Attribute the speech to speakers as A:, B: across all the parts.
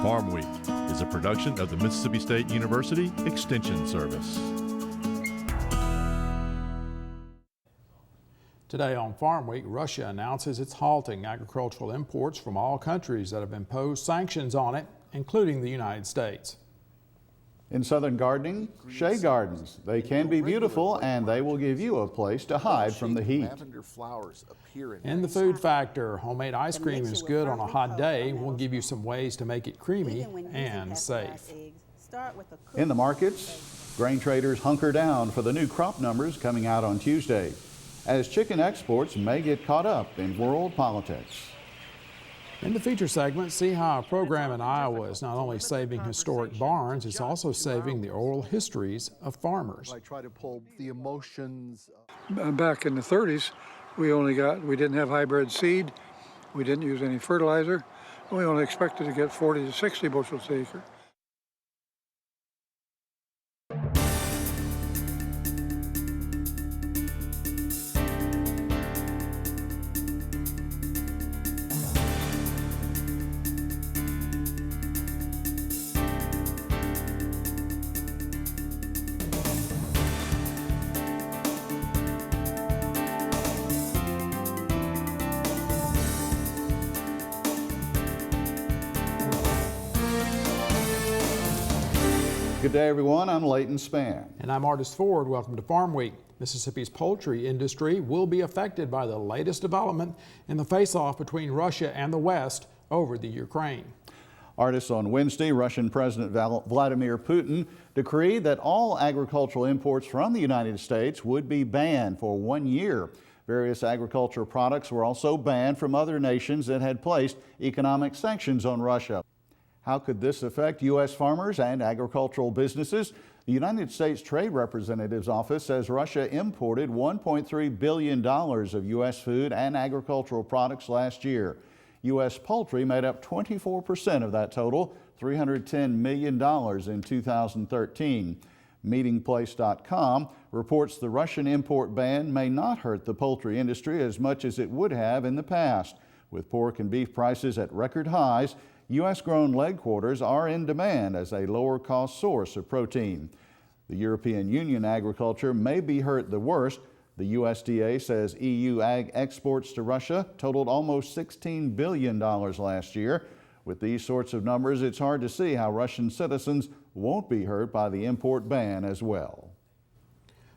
A: Farm Week is a production of the Mississippi State University Extension Service.
B: Today on Farm Week, Russia announces it's halting agricultural imports from all countries that have imposed sanctions on it, including the United States.
C: In southern gardening, shade gardens. They can be beautiful and they will give you a place to hide from the heat.
B: In the food factor, homemade ice cream is good on a hot day. We'll give you some ways to make it creamy and safe.
C: In the markets, grain traders hunker down for the new crop numbers coming out on Tuesday, as chicken exports may get caught up in world politics.
B: In the feature segment, see how a program in Iowa is not only saving historic barns, it's also saving the oral histories of farmers.
D: I try to pull the emotions.
E: Back in the 30s, we didn't have hybrid seed, we didn't use any fertilizer, we only expected to get 40 to 60 bushels per acre.
C: Good day, everyone. I'm Leighton Spann.
B: And I'm Artist Ford. Welcome to Farm Week. Mississippi's poultry industry will be affected by the latest development in the face-off between Russia and the West over the Ukraine.
C: Artists, on Wednesday, Russian President Vladimir Putin decreed that all agricultural imports from the United States would be banned for 1 year. Various agricultural products were also banned from other nations that had placed economic sanctions on Russia. How could this affect U.S. farmers and agricultural businesses? The United States Trade Representative's office says Russia imported $1.3 billion of U.S. food and agricultural products last year. U.S. poultry made up 24% of that total, $310 million in 2013. Meetingplace.com reports the Russian import ban may not hurt the poultry industry as much as it would have in the past. With pork and beef prices at record highs, U.S.-grown leg quarters are in demand as a lower-cost source of protein. The European Union agriculture may be hurt the worst. The USDA says EU ag exports to Russia totaled almost $16 billion last year. With these sorts of numbers, it's hard to see how Russian citizens won't be hurt by the import ban as well.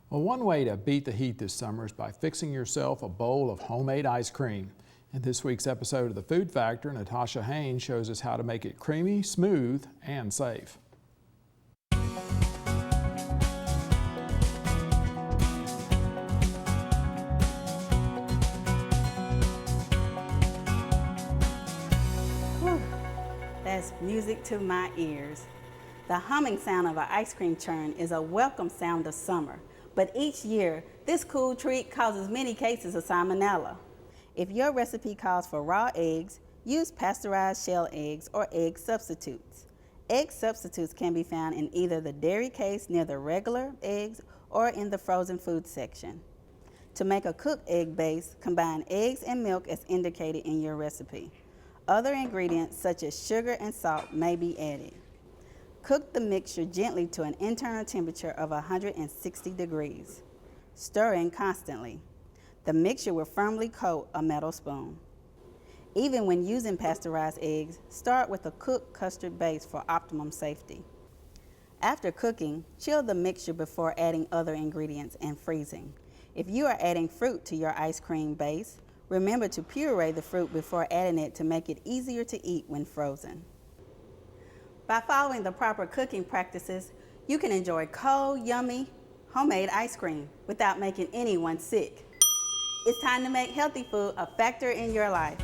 B: Well, one way to beat the heat this summer is by fixing yourself a bowl of homemade ice cream. In this week's episode of The Food Factor, Natasha Haynes shows us how to make it creamy, smooth, and safe.
F: Whew, that's music to my ears. The humming sound of an ice cream churn is a welcome sound of summer, but each year, this cool treat causes many cases of salmonella. If your recipe calls for raw eggs, use pasteurized shell eggs or egg substitutes. Egg substitutes can be found in either the dairy case near the regular eggs or in the frozen food section. To make a cooked egg base, combine eggs and milk as indicated in your recipe. Other ingredients such as sugar and salt may be added. Cook the mixture gently to an internal temperature of 160 degrees, stirring constantly. The mixture will firmly coat a metal spoon. Even when using pasteurized eggs, start with a cooked custard base for optimum safety. After cooking, chill the mixture before adding other ingredients and freezing. If you are adding fruit to your ice cream base, remember to puree the fruit before adding it to make it easier to eat when frozen. By following the proper cooking practices, you can enjoy cold, yummy, homemade ice cream without making anyone sick. It's time to make healthy food a factor in your life.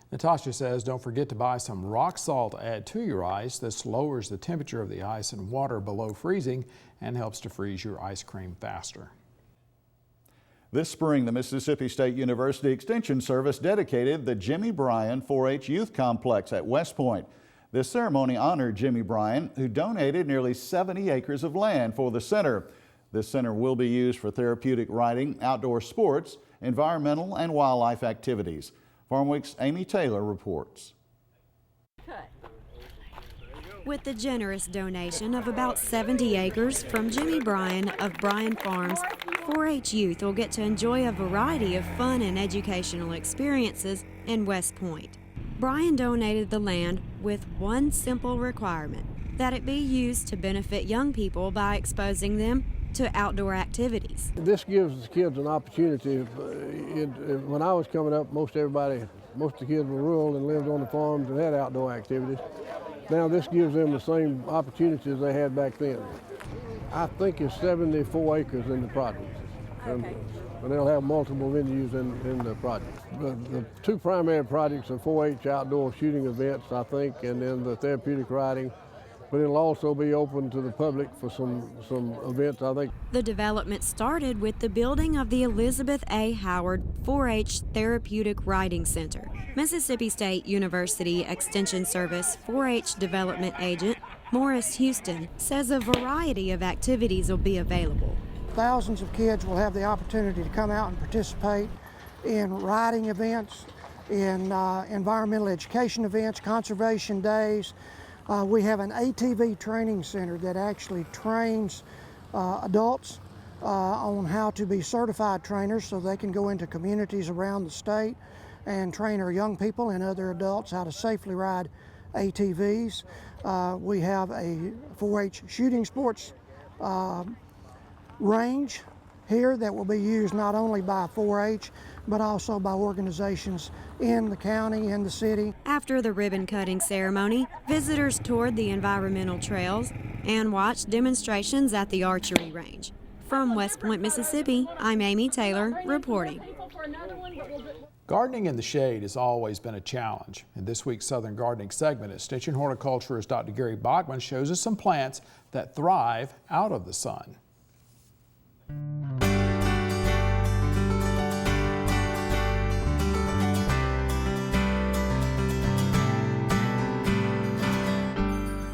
B: Natasha says don't forget to buy some rock salt to add to your ice. This lowers the temperature of the ice and water below freezing and helps to freeze your ice cream faster.
C: This spring, the Mississippi State University Extension Service dedicated the Jimmy Bryan 4-H Youth Complex at West Point. This ceremony honored Jimmy Bryan, who donated nearly 70 acres of land for the center. This center will be used for therapeutic riding, outdoor sports, environmental and wildlife activities. Farmweek's Amy Taylor reports.
G: With the generous donation of about 70 acres from Jimmy Bryan of Bryan Farms, 4-H youth will get to enjoy a variety of fun and educational experiences in West Point. Bryan donated the land with one simple requirement, that it be used to benefit young people by exposing them to outdoor activities.
H: This gives the kids an opportunity. When I was coming up, most of the kids were rural and lived on the farms and had outdoor activities. Now this gives them the same opportunities they had back then. I think it's 74 acres in the project. Okay. And they'll have multiple venues in the project. The two primary projects are 4-H outdoor shooting events, I think, and then the therapeutic riding. But it'll also be open to the public for some events, I think.
G: The development started with the building of the Elizabeth A. Howard 4-H Therapeutic Riding Center. Mississippi State University Extension Service 4-H Development Agent Morris Houston says a variety of activities will be available.
I: Thousands of kids will have the opportunity to come out and participate in riding events, in environmental education events, conservation days. We have an ATV training center that actually trains adults on how to be certified trainers so they can go into communities around the state and train our young people and other adults how to safely ride ATVs. We have a 4-H shooting sports range here that will be used not only by 4-H but also by organizations in the county and the city.
G: After the ribbon cutting ceremony, visitors toured the environmental trails and watched demonstrations at the archery range. From West Point, Mississippi, I'm Amy Taylor reporting.
B: Gardening in the shade has always been a challenge. In this week's Southern Gardening segment, Extension horticulturist Dr. Gary Bachman shows us some plants that thrive out of the sun.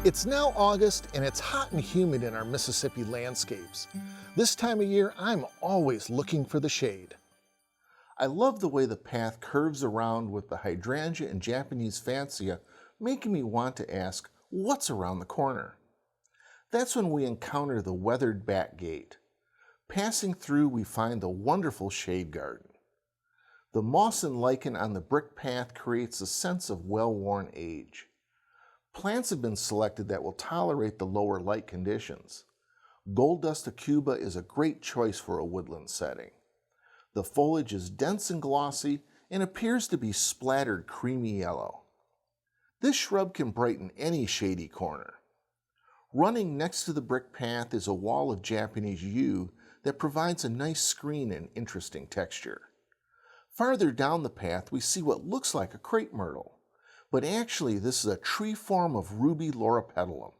D: It's now August and it's hot and humid in our Mississippi landscapes. This time of year, I'm always looking for the shade. I love the way the path curves around with the hydrangea and Japanese fansia, making me want to ask, what's around the corner? That's when we encounter the weathered back gate. Passing through, we find the wonderful shade garden. The moss and lichen on the brick path creates a sense of well-worn age. Plants have been selected that will tolerate the lower light conditions. Gold Dust Cuba is a great choice for a woodland setting. The foliage is dense and glossy and appears to be splattered creamy yellow. This shrub can brighten any shady corner. Running next to the brick path is a wall of Japanese yew that provides a nice screen and interesting texture. Farther down the path we see what looks like a crepe myrtle, but actually this is a tree form of ruby loropetalum.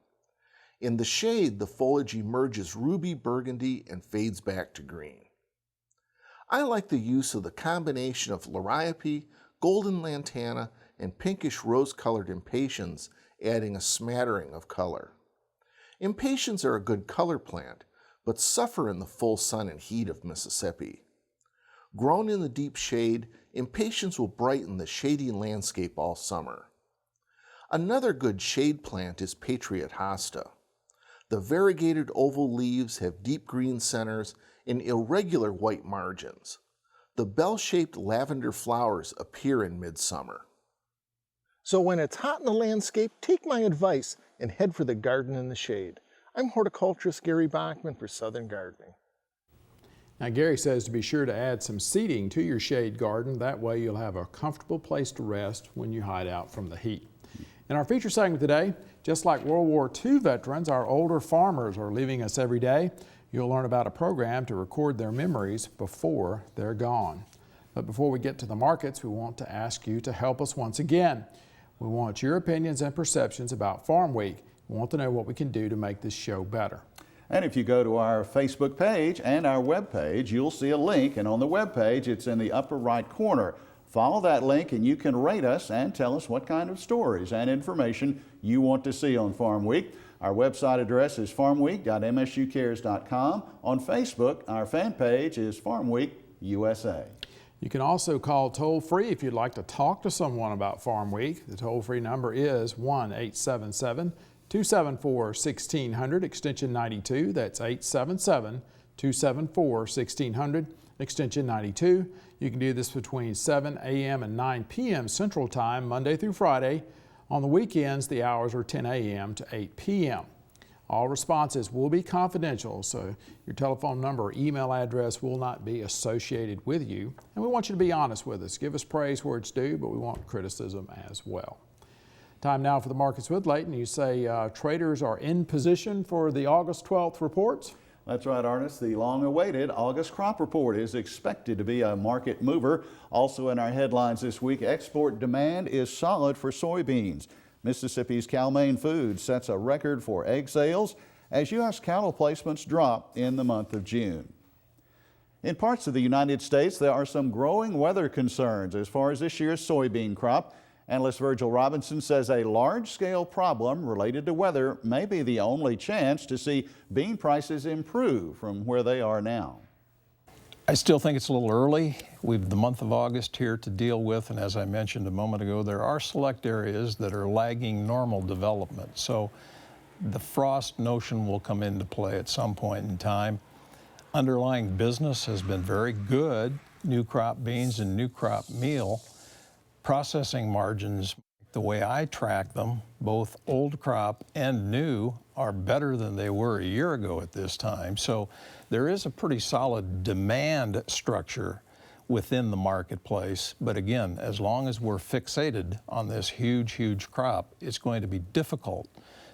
D: In the shade, the foliage emerges ruby burgundy and fades back to green. I like the use of the combination of liriope, golden lantana, and pinkish rose-colored impatiens, adding a smattering of color. Impatiens are a good color plant, but suffer in the full sun and heat of Mississippi. Grown in the deep shade, impatiens will brighten the shady landscape all summer. Another good shade plant is Patriot hosta. The variegated oval leaves have deep green centers and irregular white margins. The bell-shaped lavender flowers appear in midsummer.
J: So when it's hot in the landscape, take my advice and head for the garden in the shade. I'm horticulturist Gary Bachman for Southern Gardening.
B: Now Gary says to be sure to add some seating to your shade garden. That way you'll have a comfortable place to rest when you hide out from the heat. In our feature segment today, just like World War II veterans, our older farmers are leaving us every day. You'll learn about a program to record their memories before they're gone. But before we get to the markets, we want to ask you to help us once again. We want your opinions and perceptions about Farm Week. We want to know what we can do to make this show better.
C: And if you go to our Facebook page and our web page, you'll see a link, and on the web page it's in the upper right corner. Follow that link and you can rate us and tell us what kind of stories and information you want to see on Farm Week. Our website address is farmweek.msucares.com. On Facebook, our fan page is Farmweek USA.
B: You can also call toll-free if you'd like to talk to someone about Farm Week. The toll-free number is 1-877-274-1600, extension 92. That's 877-274-1600, extension 92. You can do this between 7 a.m. and 9 p.m. Central Time, Monday through Friday. On the weekends, the hours are 10 a.m. to 8 p.m. All responses will be confidential, so your telephone number or email address will not be associated with you. And we want you to be honest with us. Give us praise where it's due, but we want criticism as well. Time now for the markets with Leighton. You say traders are in position for the August 12th reports?
C: That's right, Ernest. The long-awaited August crop report is expected to be a market mover. Also in our headlines this week, export demand is solid for soybeans. Mississippi's Cal-Maine Foods sets a record for egg sales as U.S. cattle placements drop in the month of June. In parts of the United States, there are some growing weather concerns as far as this year's soybean crop. Analyst Virgil Robinson says a large-scale problem related to weather may be the only chance to see bean prices improve from where they are now.
K: I still think it's a little early. We've the month of August here to deal with, and as I mentioned a moment ago, there are select areas that are lagging normal development. So the frost notion will come into play at some point in time. Underlying business has been very good. New crop beans and new crop meal. Processing margins, the way I track them, both old crop and new, are better than they were a year ago at this time. So there is a pretty solid demand structure within the marketplace. But again, as long as we're fixated on this huge crop, it's going to be difficult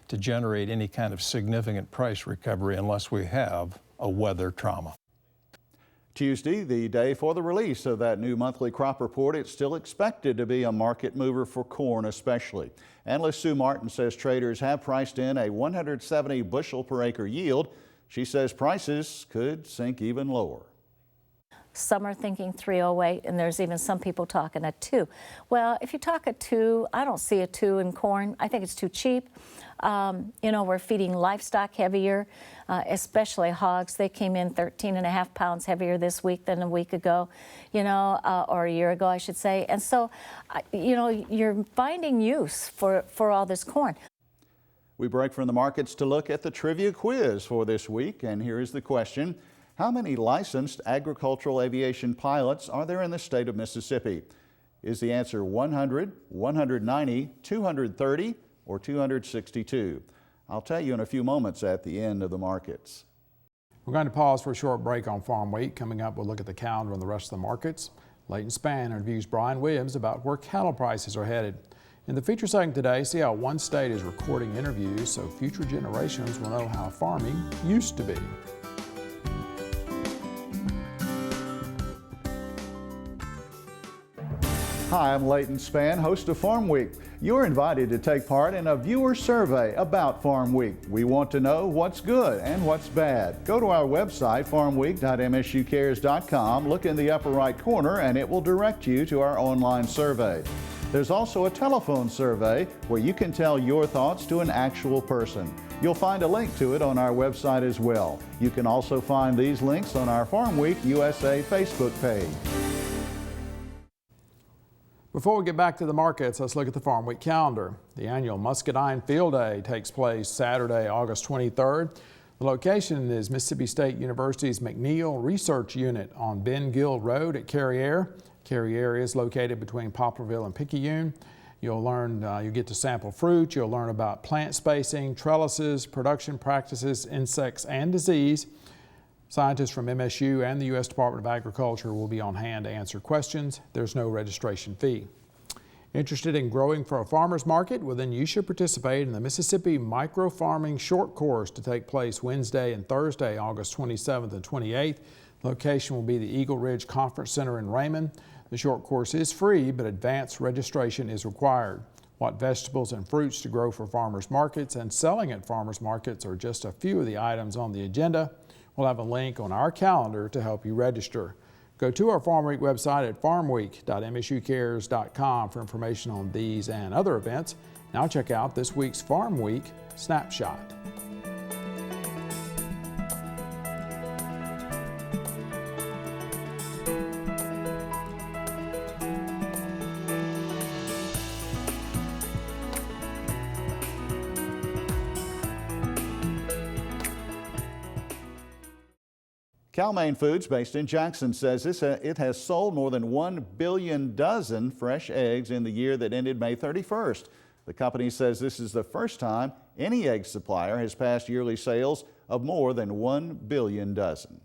K: to generate any kind of significant price recovery unless we have a weather trauma.
C: Tuesday, the day for the release of that new monthly crop report, it's still expected to be a market mover for corn especially. Analyst Sue Martin says traders have priced in a 170 bushel per acre yield. She says prices could sink even lower.
L: Some are thinking 308, and there's even some people talking a 2. Well, if you talk a 2, I don't see a 2 in corn. I think it's too cheap. You know, we're feeding livestock heavier, especially hogs. They came in 13.5 pounds heavier this week than a week ago, you know, or a year ago, I should say. And so, you know, you're finding use for all this corn.
C: We break from the markets to look at the trivia quiz for this week, and here is the question. How many licensed agricultural aviation pilots are there in the state of Mississippi? Is the answer 100, 190, 230, or 262? I'll tell you in a few moments at the end of the markets.
B: We're going to pause for a short break on Farm Week. Coming up, we'll look at the calendar and the rest of the markets. Leighton Spann interviews Bryan Williams about where cattle prices are headed. In the feature segment today, see how one state is recording interviews so future generations will know how farming used to be.
C: Hi, I'm Leighton Spann, host of Farm Week. You're invited to take part in a viewer survey about Farm Week. We want to know what's good and what's bad. Go to our website, farmweek.msucares.com, look in the upper right corner, and it will direct you to our online survey. There's also a telephone survey where you can tell your thoughts to an actual person. You'll find a link to it on our website as well. You can also find these links on our Farm Week USA Facebook page.
B: Before we get back to the markets, let's look at the Farm Week calendar. The annual Muscadine Field Day takes place Saturday, August 23rd. The location is Mississippi State University's McNeil Research Unit on Ben Gill Road at Carriere. Carriere is located between Poplarville and Picayune. You'll get to sample fruit. You'll learn about plant spacing, trellises, production practices, insects, and disease. Scientists from MSU and the U.S. Department of Agriculture will be on hand to answer questions. There's no registration fee. Interested in growing for a farmer's market? Well, then you should participate in the Mississippi Microfarming short course to take place Wednesday and Thursday, August 27th and 28th. Location will be the Eagle Ridge Conference Center in Raymond. The short course is free, but advanced registration is required. What vegetables and fruits to grow for farmers markets and selling at farmers markets are just a few of the items on the agenda. We'll have a link on our calendar to help you register. Go to our Farm Week website at farmweek.msucares.com for information on these and other events. Now check out this week's Farm Week Snapshot.
C: Cal-Maine Foods, based in Jackson, says it has sold more than 1 billion dozen fresh eggs in the year that ended May 31st. The company says this is the first time any egg supplier has passed yearly sales of more than 1 billion dozen.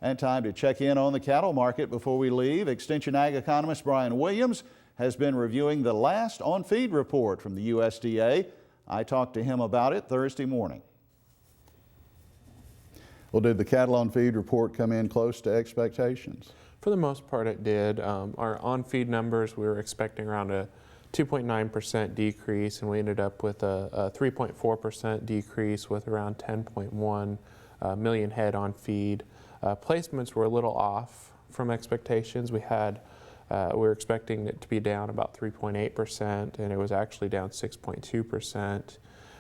C: And time to check in on the cattle market before we leave. Extension Ag economist Bryan Williams has been reviewing the last on-feed report from the USDA. I talked to him about it Thursday morning. Well, did the cattle on-feed report come in close to expectations?
M: For the most part, it did. Our on-feed numbers, we were expecting around a 2.9% decrease, and we ended up with a 3.4% decrease with around 10.1 million head on feed. Placements were a little off from expectations. We were expecting it to be down about 3.8%, and it was actually down 6.2%.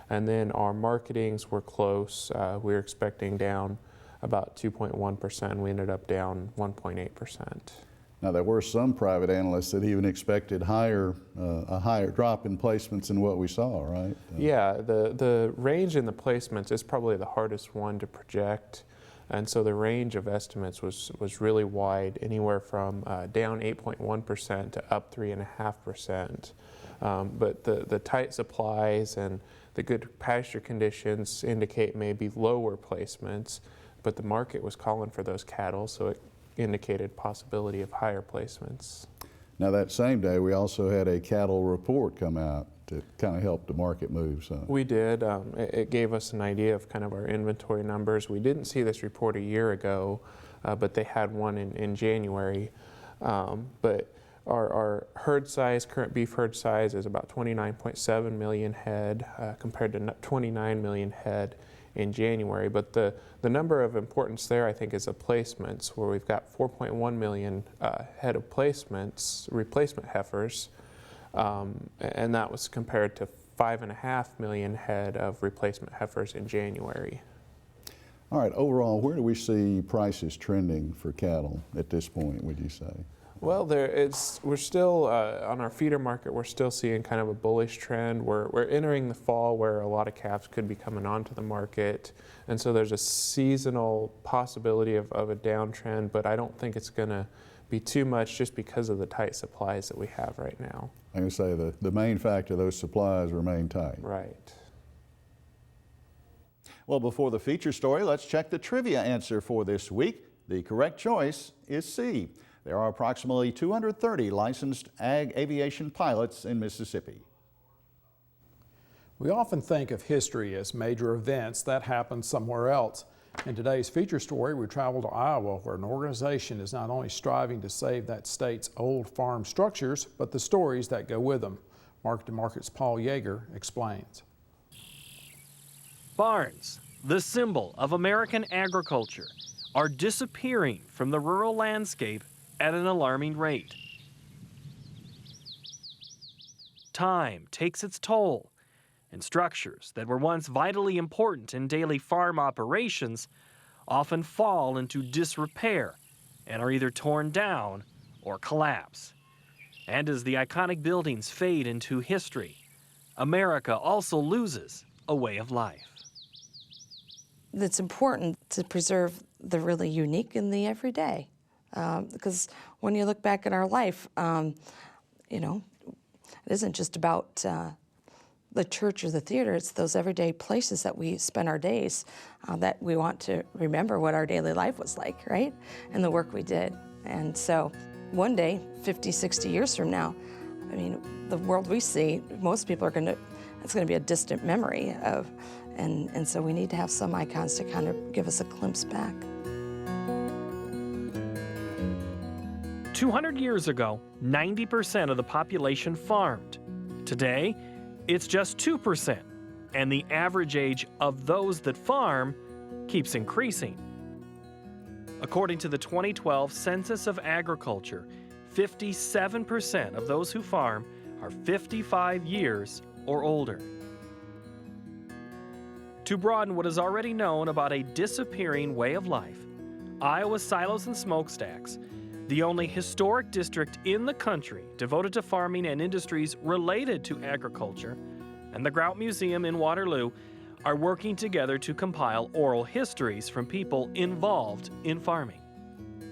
M: And then our marketings were close. We were expecting down about 2.1%. We ended up down 1.8%.
C: Now, there were some private analysts that even expected a higher drop in placements than what we saw, right?
M: Yeah, the range in the placements is probably the hardest one to project. And so the range of estimates was really wide, anywhere from down 8.1% to up 3.5%. But the tight supplies and the good pasture conditions indicate maybe lower placements, but the market was calling for those cattle, so it indicated possibility of higher placements.
C: Now, that same day, we also had a cattle report come out to kind of help the market move some.
M: We did. It gave us an idea of kind of our inventory numbers. We didn't see this report a year ago, but they had one in January. But our herd size, current beef herd size, is about 29.7 million head compared to 29 million head in January. But the number of importance there, I think, is the placements, where we've got 4.1 million head of placements, replacement heifers, and that was compared to 5.5 million head of replacement heifers in January.
C: All right, overall, where do we see prices trending for cattle at this point, would you say?
M: Well, we're still, on our feeder market, we're still seeing kind of a bullish trend. We're entering the fall where a lot of calves could be coming onto the market. And so there's a seasonal possibility of a downtrend, but I don't think it's going to be too much just because of the tight supplies that we have right now.
C: I'm going to say the main factor, those supplies remain tight.
M: Right.
C: Well, before the feature story, let's check the trivia answer for this week. The correct choice is C. There are approximately 230 licensed ag aviation pilots in Mississippi.
B: We often think of history as major events that happen somewhere else. In today's feature story, we travel to Iowa, where an organization is not only striving to save that state's old farm structures, but the stories that go with them. Market to Market's Paul Yeager explains.
N: Barns, the symbol of American agriculture, are disappearing from the rural landscape at an alarming rate. Time takes its toll, and structures that were once vitally important in daily farm operations often fall into disrepair and are either torn down or collapse. And as the iconic buildings fade into history, America also loses a way of life.
O: It's important to preserve the really unique and the everyday. Because when you look back at our life, you know, it isn't just about the church or the theater. It's those everyday places that we spend our days that we want to remember what our daily life was like, right? And the work we did. And so one day, 50, 60 years from now, I mean, the world we see, most people are it's gonna be a distant memory of, and so we need to have some icons to kind of give us a glimpse back.
N: 200 years ago, 90% of the population farmed. Today, it's just 2%, and the average age of those that farm keeps increasing. According to the 2012 Census of Agriculture, 57% of those who farm are 55 years or older. To broaden what is already known about a disappearing way of life, Iowa's Silos and Smokestacks, the only historic district in the country devoted to farming and industries related to agriculture, and the Grout Museum in Waterloo are working together to compile oral histories from people involved in farming.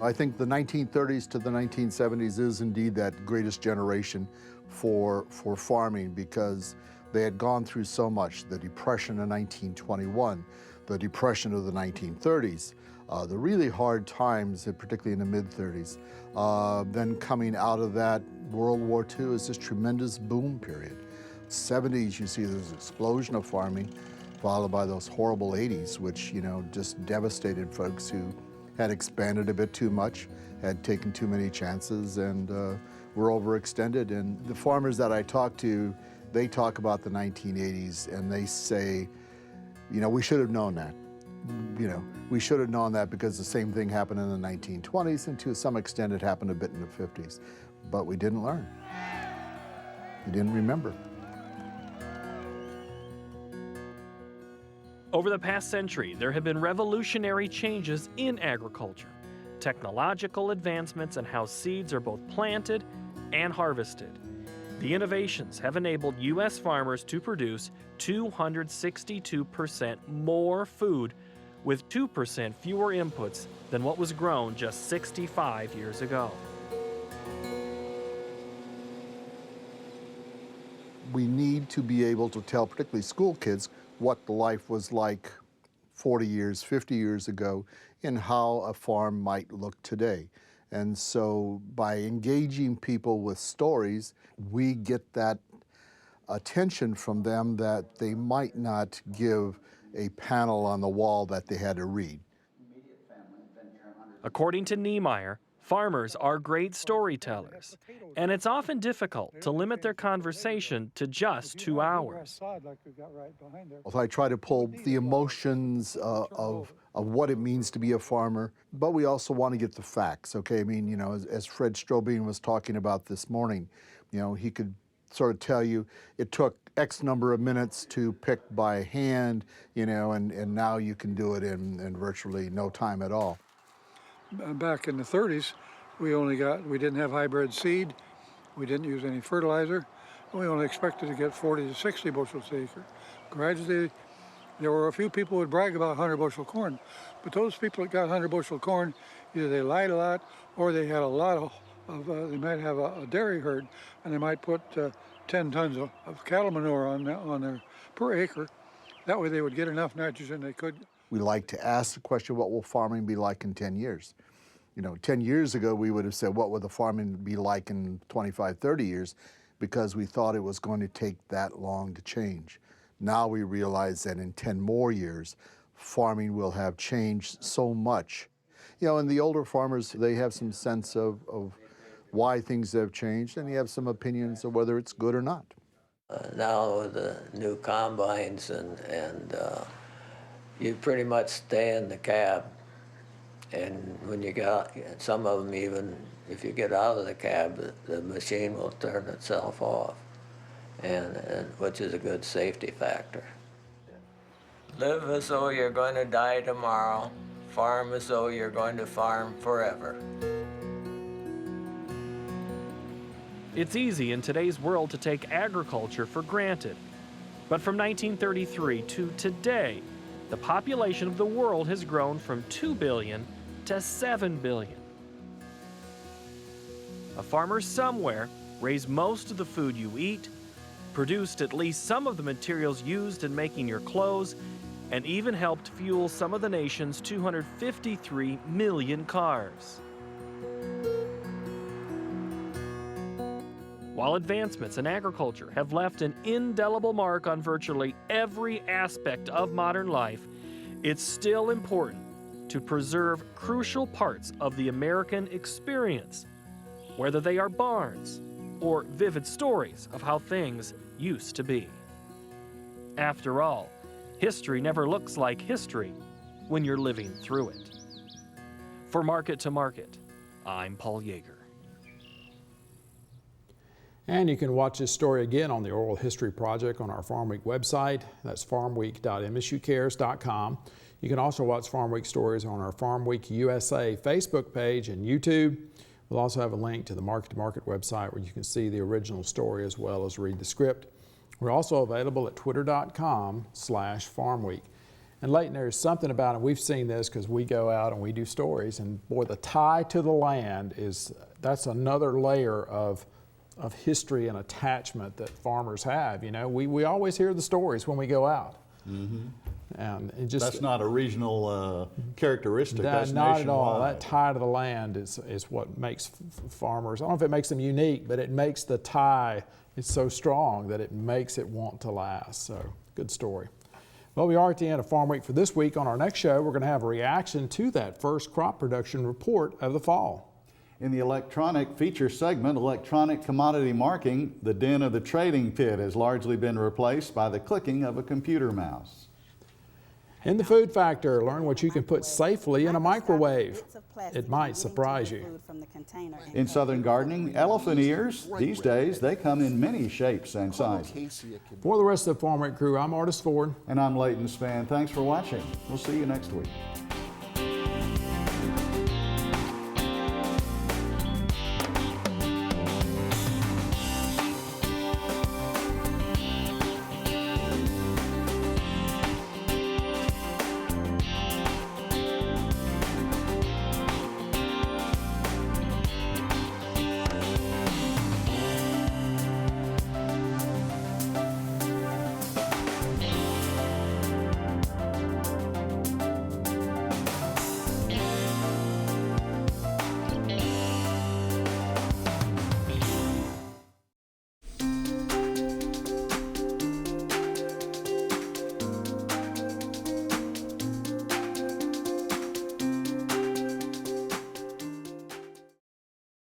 P: I think the 1930s to the 1970s is indeed that greatest generation for farming, because they had gone through so much. The Depression of 1921, the Depression of the 1930s, the really hard times, particularly in the mid-30s. Then coming out of that, World War II is this tremendous boom period. 70s, you see this explosion of farming, followed by those horrible 80s, which, just devastated folks who had expanded a bit too much, had taken too many chances, and were overextended. And the farmers that I talk to, they talk about the 1980s and they say, we should have known that. We should have known that because the same thing happened in the 1920s, and to some extent it happened a bit in the 50s. But we didn't learn. We didn't remember.
N: Over the past century, there have been revolutionary changes in agriculture, technological advancements in how seeds are both planted and harvested. The innovations have enabled U.S. farmers to produce 262% more food with 2% fewer inputs than what was grown just 65 years ago.
P: We need to be able to tell, particularly school kids, what the life was like 40 years, 50 years ago, and how a farm might look today. And so by engaging people with stories, we get that attention from them that they might not give a panel on the wall that they had to read.
N: According to Niemeyer, farmers are great storytellers, and it's often difficult to limit their conversation to just 2 hours.
P: I try to pull the emotions of what it means to be a farmer, but we also want to get the facts, okay? I mean, as Fred Strobing was talking about this morning, he could sort of tell you it took X number of minutes to pick by hand, and now you can do it in virtually no time at all.
E: Back in the 30s, we didn't have hybrid seed, we didn't use any fertilizer, and we only expected to get 40 to 60 bushels an acre. Gradually, there were a few people who would brag about 100 bushel corn, but those people that got 100 bushel corn, either they lied a lot, or they had a lot of they might have a dairy herd, and they might put 10 tons of cattle manure on their per acre. That way they would get enough nitrogen they could.
P: We like to ask the question, what will farming be like in 10 years? 10 years ago, we would have said, what would the farming be like in 25, 30 years? Because we thought it was going to take that long to change. Now we realize that in 10 more years, farming will have changed so much. And the older farmers, they have some sense of why things have changed, and you have some opinions of whether it's good or not.
Q: Now with the new combines and you pretty much stay in the cab, and when you got some of them, even if you get out of the cab, the machine will turn itself off, and which is a good safety factor. Live as though you're going to die tomorrow. Farm as though you're going to farm forever.
N: It's easy in today's world to take agriculture for granted. But from 1933 to today, the population of the world has grown from 2 billion to 7 billion. A farmer somewhere raised most of the food you eat, produced at least some of the materials used in making your clothes, and even helped fuel some of the nation's 253 million cars. While advancements in agriculture have left an indelible mark on virtually every aspect of modern life, it's still important to preserve crucial parts of the American experience, whether they are barns or vivid stories of how things used to be. After all, history never looks like history when you're living through it. For Market to Market, I'm Paul Yeager.
B: And you can watch this story again on the Oral History Project on our Farmweek website. That's farmweek.msucares.com. You can also watch Farmweek stories on our Farmweek USA Facebook page and YouTube. We'll also have a link to the Market to Market website where you can see the original story as well as read the script. We're also available at twitter.com/farmweek. And Leighton, there's something about it, we've seen this because we go out and we do stories, and boy, the tie to the land that's another layer of history and attachment that farmers have. You know, we always hear the stories when we go out.
C: Mm-hmm.
B: And it just,
C: that's not a regional characteristic. That's
B: not
C: nationwide.
B: at all. That tie to the land is what makes farmers, I don't know if it makes them unique, but it makes the tie, it's so strong that it makes it want to last. So, good story. Well, we are at the end of Farm Week for this week. On our next show, we're going to have a reaction to that first crop production report of the fall.
C: In the electronic feature segment, electronic commodity marking, the din of the trading pit has largely been replaced by the clicking of a computer mouse.
B: In the food factor, learn what you can put safely in a microwave. It might surprise you.
C: In southern gardening, elephant ears. These days, they come in many shapes and sizes.
B: For the rest of the Farm Week crew, I'm Artis Ford.
C: And I'm Leighton Spann. Thanks for watching. We'll see you next week.